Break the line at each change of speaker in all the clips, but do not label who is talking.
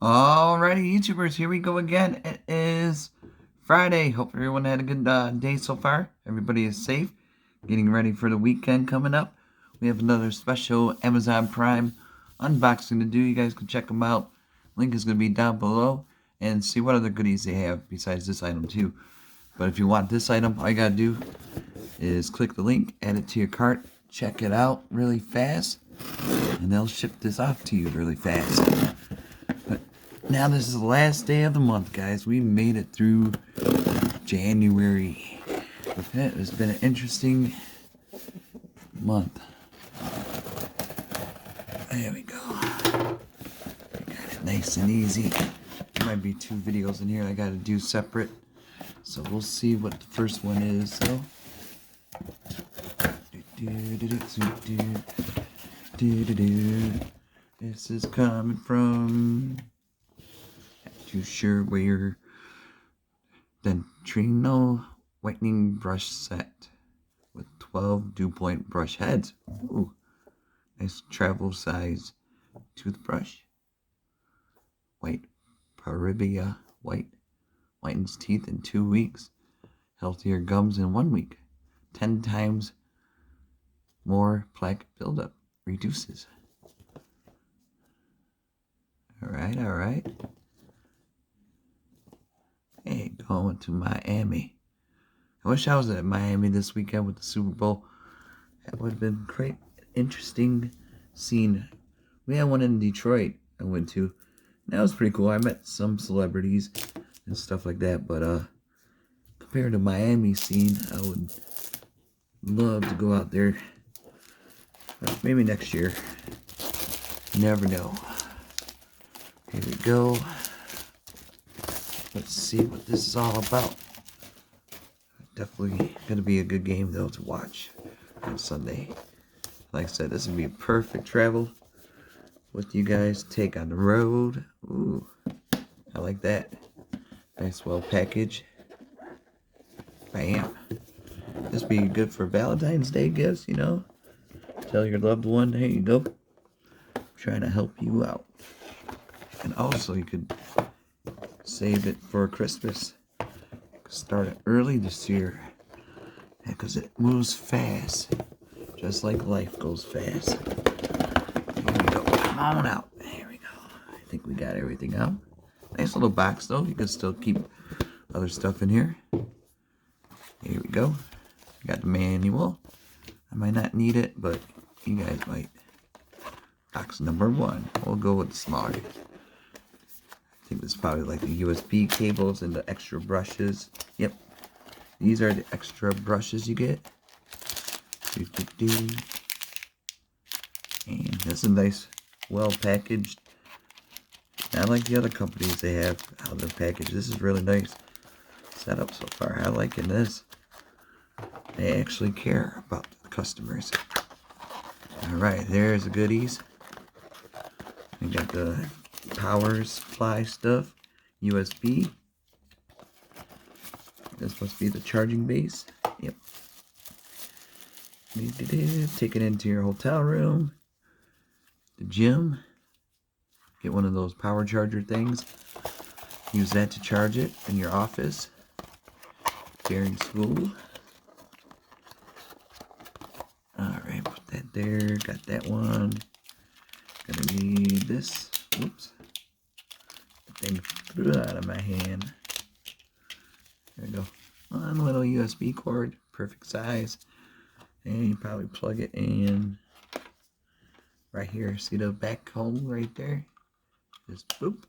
Alrighty, YouTubers, here we go again. It is Friday. Hope everyone had a good day so far. Everybody is safe, getting ready for the weekend coming up. We have another special Amazon Prime unboxing to do. You guys can check them out. Link is going to be down below and see what other goodies they have besides this item too. But if you want this item, all you got to do is click the link, add it to your cart, check it out really fast, and they'll ship this off to you really fast. Now this is the last day of the month, guys. We made it through January. It has been an interesting month. There we go. We got it nice and easy. There might be two videos in here I gotta do separate. So we'll see what the first one is. So this is coming from, too sure where, Dentrino Whitening Brush Set with 12 DuPont brush heads. Ooh, nice travel size toothbrush. White Paraiba whitens teeth in 2 weeks. Healthier gums in 1 week. 10 times more plaque buildup. Reduces. Alright. Hey, going to Miami. I wish I was at Miami this weekend with the Super Bowl. That would have been great. Interesting scene. We had one in Detroit I went to. That was pretty cool. I met some celebrities and stuff like that. But compared to Miami scene, I would love to go out there. Maybe next year. You never know. Here we go. Let's see what this is all about. Definitely going to be a good game, though, to watch on Sunday. Like I said, this would be a perfect travel with you guys. Take on the road. Ooh, I like that. Nice, well packaged. Bam. This would be good for Valentine's Day gifts, you know. Tell your loved one, here you go. I'm trying to help you out. And also, you could save it for Christmas. Start it early this year, because it moves fast, just like life goes fast. Here we go. Come on out. There we go. I think we got everything out. Nice little box, though. You can still keep other stuff in here. Here we go. Got the manual. I might not need it, but you guys might. Box number 1. We'll go with the smaller. I think this is probably like the USB cables and the extra brushes. Yep. These are the extra brushes you get. And this is nice, well packaged. Not like the other companies they have, how they're packaged. This is really nice setup so far. I like this. They actually care about the customers. Alright, there's the goodies. We got the power supply stuff, USB. This must be the charging base. Yep. Take it into your hotel room, the gym. Get one of those power charger things. Use that to charge it in your office during school. Alright, put that there. Got that one. Gonna need this. Whoops. The thing flew out of my hand. There we go. One little USB cord. Perfect size. And you probably plug it in right here. See the back hole right there? Just boop.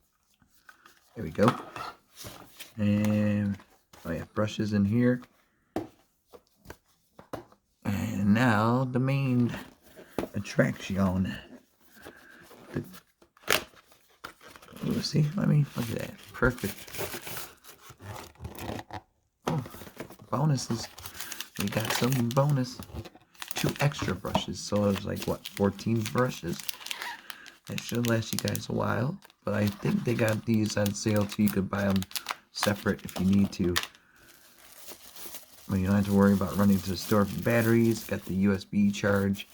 There we go. And oh yeah, brushes in here. And now the main attraction. Ooh, see, look at that. Perfect. Oh, bonuses. We got some bonus. 2 extra brushes. So it was like, what, 14 brushes? That should last you guys a while. But I think they got these on sale too. You could buy them separate if you need to. Well, you don't have to worry about running to the store for batteries. Got the USB charge.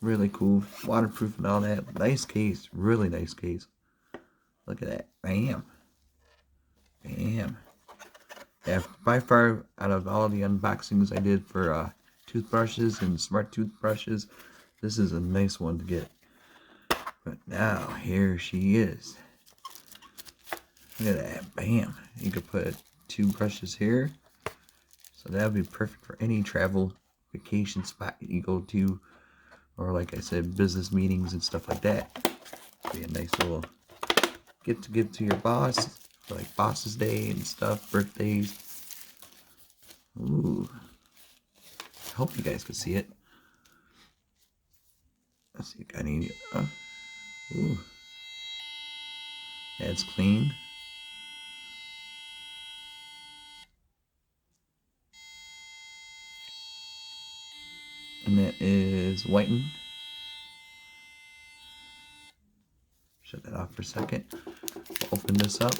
Really cool. Waterproof and all that. Nice case. Really nice case. Look at that. Bam. Bam. Yeah, by far, out of all the unboxings I did for toothbrushes and smart toothbrushes, this is a nice one to get. But now, here she is. Look at that. Bam. You could put 2 brushes here. So that would be perfect for any travel vacation spot you go to. Or like I said, business meetings and stuff like that. Be a nice little get to give to your boss. For like boss's day and stuff. Birthdays. Ooh. I hope you guys can see it. Let's see. I need... ooh. That's clean. And that is whiten. Shut that off for a second. We'll open this up.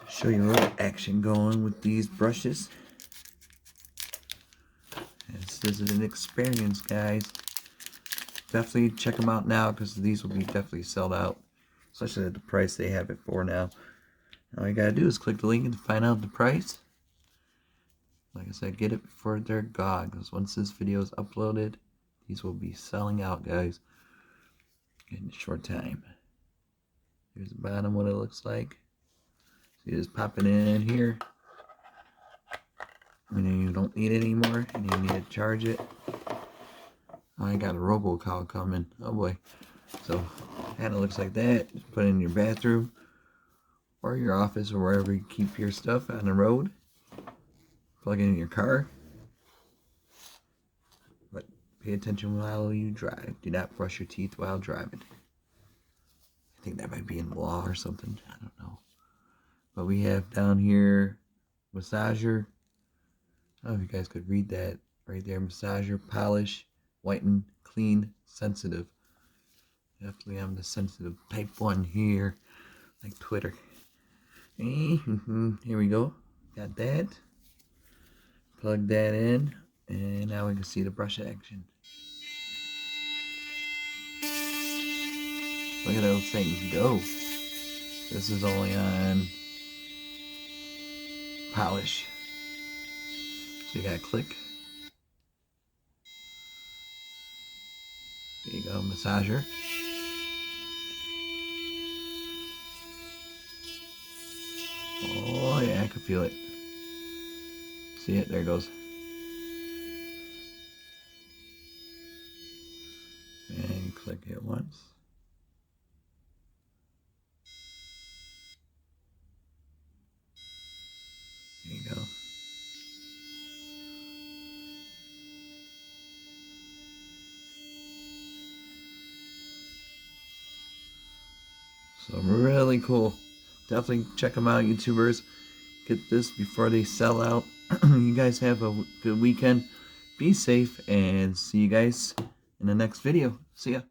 Show you a little action going with these brushes. This is an experience, guys. Definitely check them out now because these will be definitely sold out. Especially at the price they have it for now. All you gotta do is click the link and find out the price. Like I said, get it before they're gone, because once this video is uploaded, these will be selling out, guys, in a short time. Here's the bottom, what it looks like. So you just pop it in here. And then you don't need it anymore, and you need to charge it. Oh, I got a robocall coming. Oh boy. So, and it looks like that. Just put it in your bathroom, or your office, or wherever you keep your stuff on the road. Plug it in your car. But pay attention while you drive. Do not brush your teeth while driving. I think that might be in law or something. I don't know. But we have down here massager. I don't know if you guys could read that right there. Massager, polish, whiten, clean, sensitive. Definitely I'm the sensitive type 1 here. Like Twitter. Here we go. Got that. Plug that in, and now we can see the brush action. Look at those things go. This is only on polish. So you gotta click. There you go, massager. Oh yeah, I can feel it. See it? There it goes. And click it once. There you go. So really cool. Definitely check them out, YouTubers. Get this before they sell out. You guys have a good weekend. Be safe, and see you guys in the next video. See ya.